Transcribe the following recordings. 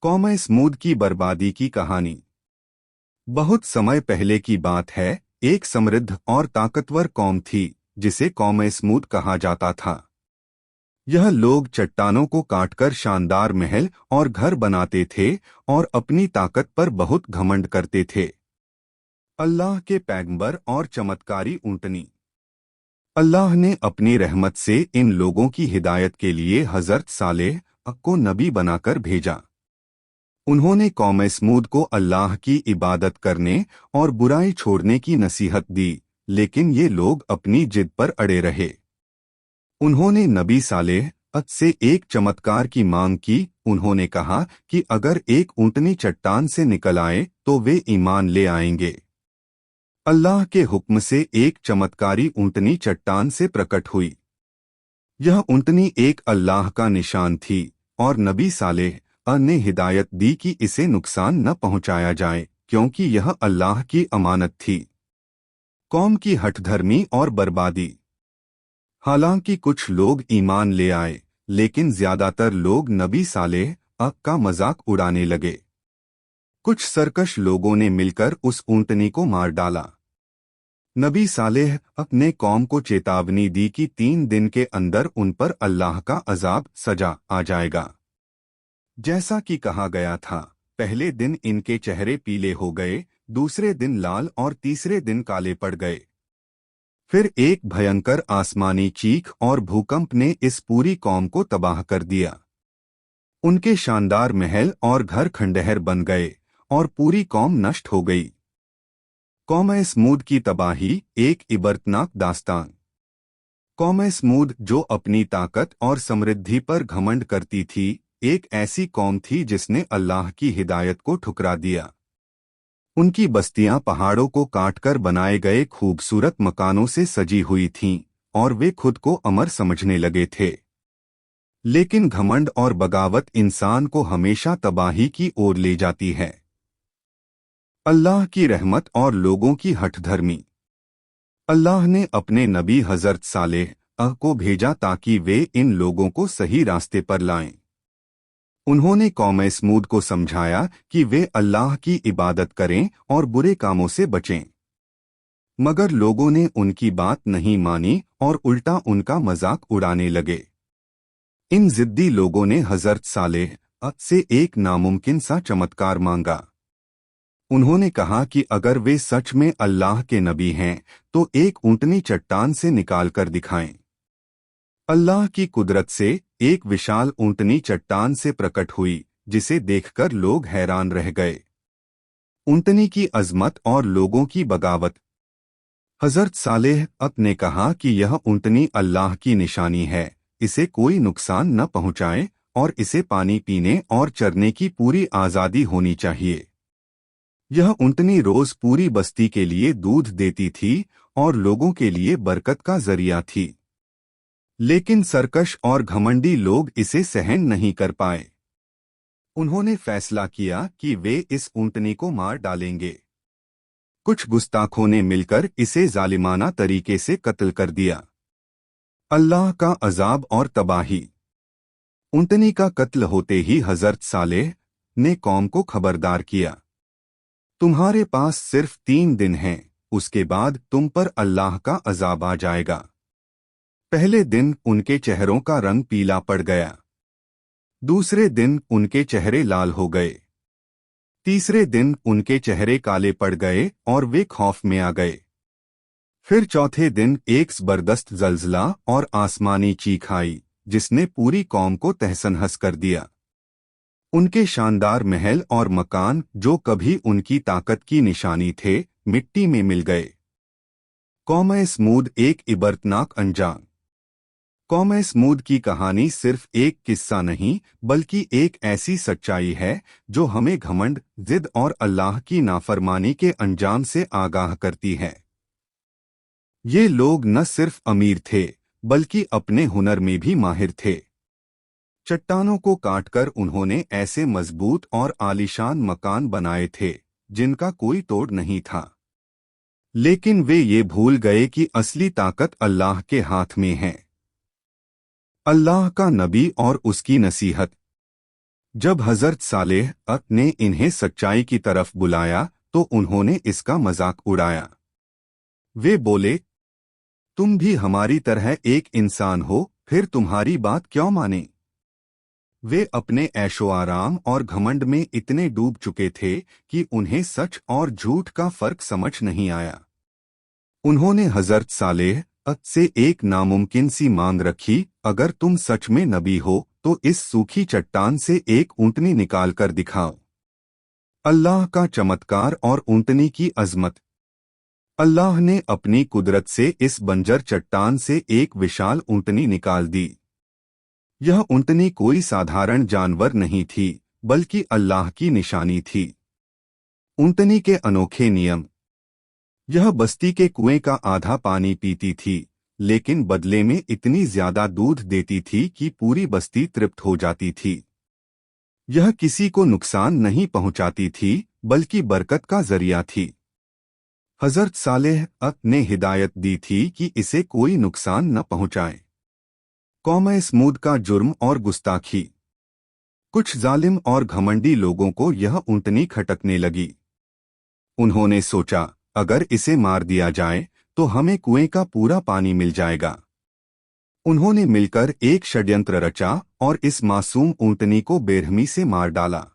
कौम समूद की बर्बादी की कहानी। बहुत समय पहले की बात है। एक समृद्ध और ताकतवर कौम थी जिसे कौम समूद कहा जाता था। यह लोग चट्टानों को काटकर शानदार महल और घर बनाते थे और अपनी ताकत पर बहुत घमंड करते थे। अल्लाह के पैगंबर और चमत्कारी ऊँटनी। अल्लाह ने अपनी रहमत से इन लोगों की हिदायत के लिए हज़रत सालेह को नबी बनाकर भेजा। उन्होंने कौम समूद को अल्लाह की इबादत करने और बुराई छोड़ने की नसीहत दी, लेकिन ये लोग अपनी जिद पर अड़े रहे। उन्होंने नबी सालेह से एक चमत्कार की मांग की। उन्होंने कहा कि अगर एक ऊँटनी चट्टान से निकल आए तो वे ईमान ले आएंगे। अल्लाह के हुक्म से एक चमत्कारी ऊँटनी चट्टान से प्रकट हुई। यह ऊँटनी एक अल्लाह का निशान थी और नबी सालेह ने हिदायत दी कि इसे नुकसान न पहुंचाया जाए, क्योंकि यह अल्लाह की अमानत थी। कौम की हठधर्मी और बर्बादी। हालांकि कुछ लोग ईमान ले आए, लेकिन ज्यादातर लोग नबी सालेह का मजाक उड़ाने लगे। कुछ सरकश लोगों ने मिलकर उस ऊँटनी को मार डाला। नबी सालेह अपने कौम को चेतावनी दी कि 3 दिन के अंदर उन पर अल्लाह का अजाब सजा आ जाएगा। जैसा कि कहा गया था, पहले दिन इनके चेहरे पीले हो गए, दूसरे दिन लाल और तीसरे दिन काले पड़ गए। फिर एक भयंकर आसमानी चीख और भूकंप ने इस पूरी कौम को तबाह कर दिया। उनके शानदार महल और घर खंडहर बन गए और पूरी कौम नष्ट हो गई। कौम समूद की तबाही एक इबरतनाक दास्तान। कौम समूद, जो अपनी ताकत और समृद्धि पर घमंड करती थी, एक ऐसी कौम थी जिसने अल्लाह की हिदायत को ठुकरा दिया। उनकी बस्तियां पहाड़ों को काटकर बनाए गए खूबसूरत मकानों से सजी हुई थीं और वे खुद को अमर समझने लगे थे। लेकिन घमंड और बगावत इंसान को हमेशा तबाही की ओर ले जाती है। अल्लाह की रहमत और लोगों की हठधर्मी। अल्लाह ने अपने नबी हज़रत सालेह को भेजा ताकि वे इन लोगों को सही रास्ते पर लाएं। उन्होंने कौम समूद को समझाया कि वे अल्लाह की इबादत करें और बुरे कामों से बचें। मगर लोगों ने उनकी बात नहीं मानी और उल्टा उनका मजाक उड़ाने लगे। इन जिद्दी लोगों ने हज़रत सालेह से एक नामुमकिन सा चमत्कार मांगा। उन्होंने कहा कि अगर वे सच में अल्लाह के नबी हैं तो एक ऊँटनी चट्टान से निकालकर दिखाएं। अल्लाह की कुदरत से एक विशाल ऊँटनी चट्टान से प्रकट हुई, जिसे देखकर लोग हैरान रह गए। ऊँटनी की अजमत और लोगों की बगावत। हज़रत सालेह ने कहा कि यह ऊँटनी अल्लाह की निशानी है, इसे कोई नुकसान न पहुँचाए और इसे पानी पीने और चरने की पूरी आज़ादी होनी चाहिए। यह ऊँटनी रोज पूरी बस्ती के लिए दूध देती थी और लोगों के लिए बरकत का जरिया थी। लेकिन सरकश और घमंडी लोग इसे सहन नहीं कर पाए। उन्होंने फैसला किया कि वे इस ऊँटनी को मार डालेंगे। कुछ गुस्ताखों ने मिलकर इसे जालिमाना तरीके से कत्ल कर दिया। अल्लाह का अजाब और तबाही। ऊँटनी का कत्ल होते ही हज़रत सालेह ने कौम को खबरदार किया, तुम्हारे पास सिर्फ 3 दिन हैं, उसके बाद तुम पर अल्लाह का अजाब आ जाएगा। पहले दिन उनके चेहरों का रंग पीला पड़ गया, दूसरे दिन उनके चेहरे लाल हो गए, तीसरे दिन उनके चेहरे काले पड़ गए और वे खौफ में आ गए। फिर चौथे दिन एक जबरदस्त जल्जला और आसमानी चीख आई, जिसने पूरी कौम को तहस-नहस कर दिया। उनके शानदार महल और मकान, जो कभी उनकी ताकत की निशानी थे, मिट्टी में मिल गए। कौम समूद एक इबरतनाक अंजाम। कौम समूद की कहानी सिर्फ एक किस्सा नहीं, बल्कि एक ऐसी सच्चाई है जो हमें घमंड, जिद और अल्लाह की नाफरमानी के अंजाम से आगाह करती है। ये लोग न सिर्फ अमीर थे, बल्कि अपने हुनर में भी माहिर थे। चट्टानों को काटकर उन्होंने ऐसे मजबूत और आलीशान मकान बनाए थे जिनका कोई तोड़ नहीं था। लेकिन वे ये भूल गए कि असली ताकत अल्लाह के हाथ में है। अल्लाह का नबी और उसकी नसीहत। जब हजरत सालेह ने इन्हें सच्चाई की तरफ बुलाया तो उन्होंने इसका मजाक उड़ाया। वे बोले, तुम भी हमारी तरह एक इंसान हो, फिर तुम्हारी बात क्यों माने। वे अपने ऐशो आराम और घमंड में इतने डूब चुके थे कि उन्हें सच और झूठ का फर्क समझ नहीं आया। उन्होंने हजरत सालेह से एक नामुमकिन सी मांग रखी, अगर तुम सच में नबी हो तो इस सूखी चट्टान से एक ऊँटनी निकाल कर दिखाओ। अल्लाह का चमत्कार और ऊँटनी की अजमत। अल्लाह ने अपनी कुदरत से इस बंजर चट्टान से एक विशाल ऊँटनी निकाल दी। यह ऊँटनी कोई साधारण जानवर नहीं थी, बल्कि अल्लाह की निशानी थी। ऊँटनी के अनोखे नियम। यह बस्ती के कुएं का आधा पानी पीती थी, लेकिन बदले में इतनी ज्यादा दूध देती थी कि पूरी बस्ती तृप्त हो जाती थी। यह किसी को नुकसान नहीं पहुंचाती थी, बल्कि बरकत का जरिया थी। हजरत सालेह ने हिदायत दी थी कि इसे कोई नुकसान न पहुंचाए। कौम समूद का जुर्म और गुस्ताखी। कुछ जालिम और घमंडी लोगों को यह ऊँटनी खटकने लगी। उन्होंने सोचा, अगर इसे मार दिया जाए तो हमें कुएं का पूरा पानी मिल जाएगा। उन्होंने मिलकर एक षड्यंत्र रचा और इस मासूम ऊँटनी को बेरहमी से मार डाला।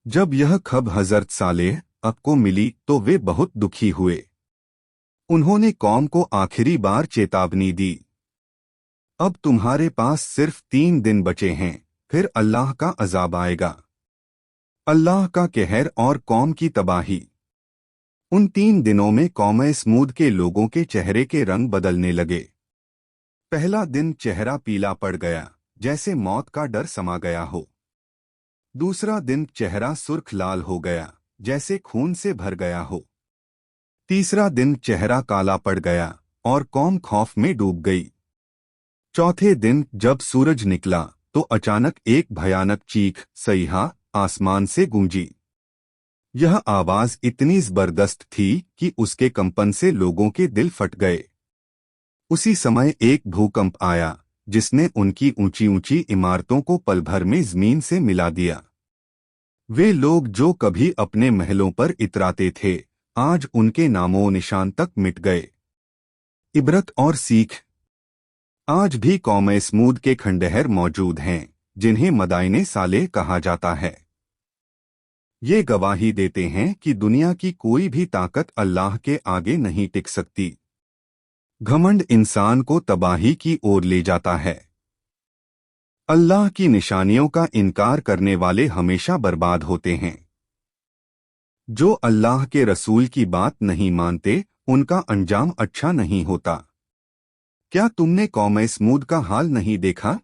जब यह खबर हजरत सालेह को मिली तो वे बहुत दुखी हुए। उन्होंने कौम को आखिरी बार चेतावनी दी, अब तुम्हारे पास सिर्फ 3 दिन बचे हैं, फिर अल्लाह का अजाब आएगा। अल्लाह का कहर और कौम की तबाही। उन 3 दिनों में कौम समूद के लोगों के चेहरे के रंग बदलने लगे। पहला दिन चेहरा पीला पड़ गया, जैसे मौत का डर समा गया हो। दूसरा दिन चेहरा सुर्ख लाल हो गया, जैसे खून से भर गया हो। तीसरा दिन चेहरा काला पड़ गया और कौम खौफ में डूब गई। चौथे दिन जब सूरज निकला तो अचानक एक भयानक चीख सईहा आसमान से गूंजी। यह आवाज इतनी जबरदस्त थी कि उसके कंपन से लोगों के दिल फट गए। उसी समय एक भूकंप आया, जिसने उनकी ऊंची ऊंची इमारतों को पल भर में जमीन से मिला दिया। वे लोग जो कभी अपने महलों पर इतराते थे, आज उनके नामो निशान तक मिट गए। इबरत और सीख। आज भी कौम समूद के खंडहर मौजूद हैं, जिन्हें मदाइने सालेह कहा जाता है। ये गवाही देते हैं कि दुनिया की कोई भी ताकत अल्लाह के आगे नहीं टिक सकती। घमंड इंसान को तबाही की ओर ले जाता है। अल्लाह की निशानियों का इनकार करने वाले हमेशा बर्बाद होते हैं। जो अल्लाह के रसूल की बात नहीं मानते, उनका अंजाम अच्छा नहीं होता। क्या तुमने कौम समूद का हाल नहीं देखा?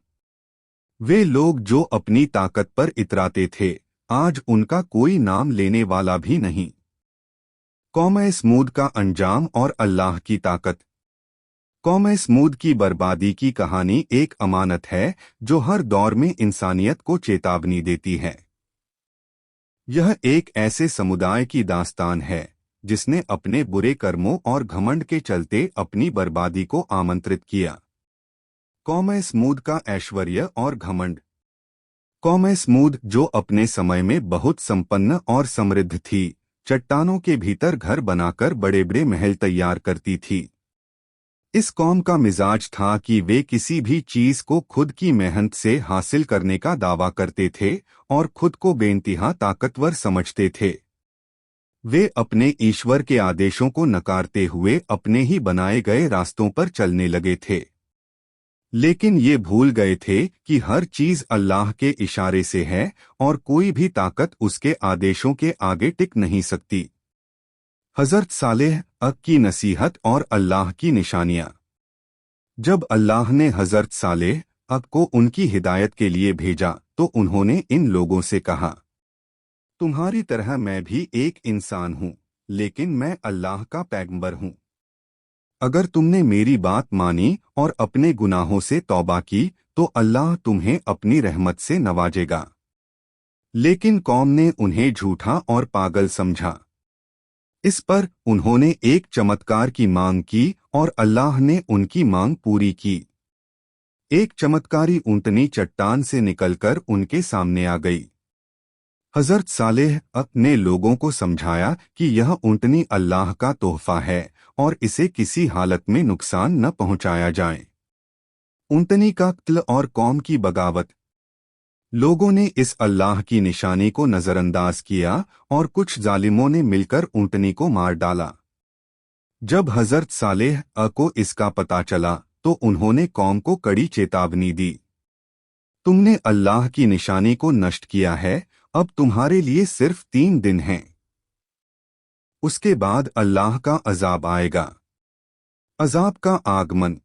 वे लोग जो अपनी ताकत पर इतराते थे, आज उनका कोई नाम लेने वाला भी नहीं। कौम समूद का अंजाम और अल्लाह की ताकत। कौम समूद की बर्बादी की कहानी एक अमानत है जो हर दौर में इंसानियत को चेतावनी देती है। यह एक ऐसे समुदाय की दास्तान है जिसने अपने बुरे कर्मों और घमंड के चलते अपनी बर्बादी को आमंत्रित किया। कौम समूद का ऐश्वर्य और घमंड। कौम समूद जो अपने समय में बहुत संपन्न और समृद्ध थी, चट्टानों के भीतर घर बनाकर बड़े बड़े महल तैयार करती थी। इस कौम का मिजाज था कि वे किसी भी चीज को खुद की मेहनत से हासिल करने का दावा करते थे और खुद को बेइंतहा ताकतवर समझते थे। वे अपने ईश्वर के आदेशों को नकारते हुए अपने ही बनाए गए रास्तों पर चलने लगे थे। लेकिन ये भूल गए थे कि हर चीज अल्लाह के इशारे से है और कोई भी ताकत उसके आदेशों के आगे टिक नहीं सकती। हजरत सालेह की नसीहत और अल्लाह की निशानियां। जब अल्लाह ने हजरत सालेह को उनकी हिदायत के लिए भेजा तो उन्होंने इन लोगों से कहा, तुम्हारी तरह मैं भी एक इंसान हूँ, लेकिन मैं अल्लाह का पैगंबर हूँ। अगर तुमने मेरी बात मानी और अपने गुनाहों से तौबा की तो अल्लाह तुम्हें अपनी रहमत से नवाजेगा। लेकिन कौम ने उन्हें झूठा और पागल समझा। इस पर उन्होंने एक चमत्कार की मांग की और अल्लाह ने उनकी मांग पूरी की। एक चमत्कारी ऊँटनी चट्टान से निकलकर उनके सामने आ गई। हजरत सालेह ने लोगों को समझाया कि यह ऊँटनी अल्लाह का तोहफा है और इसे किसी हालत में नुकसान न पहुंचाया जाए। ऊँटनी का कत्ल और कौम की बगावत। लोगों ने इस अल्लाह की निशानी को नजरअंदाज किया और कुछ जालिमों ने मिलकर ऊँटनी को मार डाला। जब हजरत सालेह को इसका पता चला तो उन्होंने कौम को कड़ी चेतावनी दी। तुमने अल्लाह की निशानी को नष्ट किया है, अब तुम्हारे लिए सिर्फ 3 दिन हैं। उसके बाद अल्लाह का अजाब आएगा। अजाब का आगमन।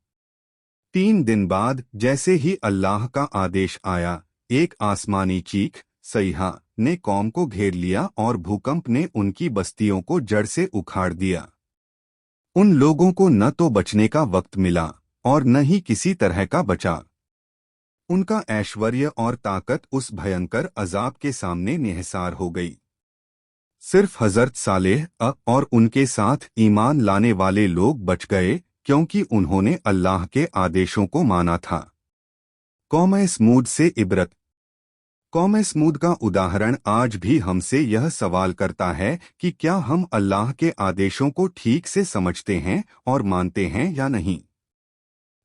3 दिन बाद जैसे ही अल्लाह का आदेश आया, एक आसमानी चीख सईहा ने कौम को घेर लिया और भूकंप ने उनकी बस्तियों को जड़ से उखाड़ दिया। उन लोगों को न तो बचने का वक्त मिला और न ही किसी तरह का बचा। उनका ऐश्वर्य और ताकत उस भयंकर अजाब के सामने निहसार हो गई। सिर्फ हजरत सालेह और उनके साथ ईमान लाने वाले लोग बच गए, क्योंकि उन्होंने अल्लाह के आदेशों को माना था। कौम समूद से इबरत। कौम समूद का उदाहरण आज भी हमसे यह सवाल करता है कि क्या हम अल्लाह के आदेशों को ठीक से समझते हैं और मानते हैं या नहीं।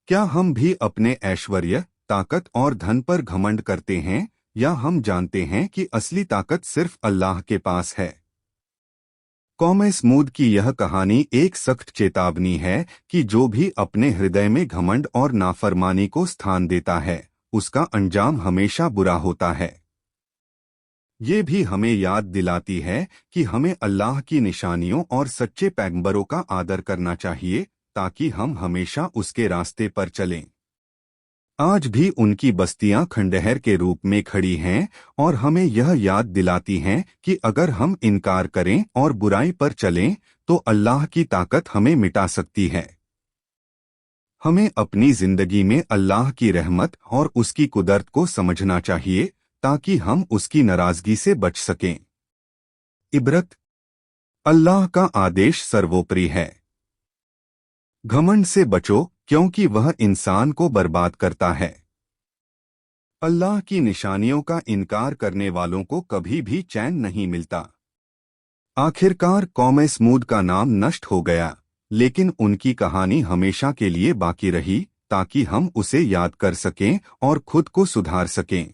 क्या हम भी अपने ऐश्वर्य, ताकत और धन पर घमंड करते हैं, या हम जानते हैं कि असली ताकत सिर्फ अल्लाह के पास है। कौम समूद की यह कहानी एक सख्त चेतावनी है कि जो भी अपने हृदय में घमंड और नाफरमानी को स्थान देता है, उसका अंजाम हमेशा बुरा होता है। ये भी हमें याद दिलाती है कि हमें अल्लाह की निशानियों और सच्चे पैगंबरों का आदर करना चाहिए, ताकि हम हमेशा उसके रास्ते पर चलें। आज भी उनकी बस्तियां खंडहर के रूप में खड़ी हैं और हमें यह याद दिलाती हैं कि अगर हम इनकार करें और बुराई पर चलें तो अल्लाह की ताकत हमें मिटा सकती है। हमें अपनी जिंदगी में अल्लाह की रहमत और उसकी कुदरत को समझना चाहिए, ताकि हम उसकी नाराजगी से बच सकें। इबरत। अल्लाह का आदेश सर्वोपरि है। घमंड से बचो, क्योंकि वह इंसान को बर्बाद करता है। अल्लाह की निशानियों का इनकार करने वालों को कभी भी चैन नहीं मिलता। आखिरकार कौम समूद का नाम नष्ट हो गया, लेकिन उनकी कहानी हमेशा के लिए बाकी रही, ताकि हम उसे याद कर सकें और खुद को सुधार सकें।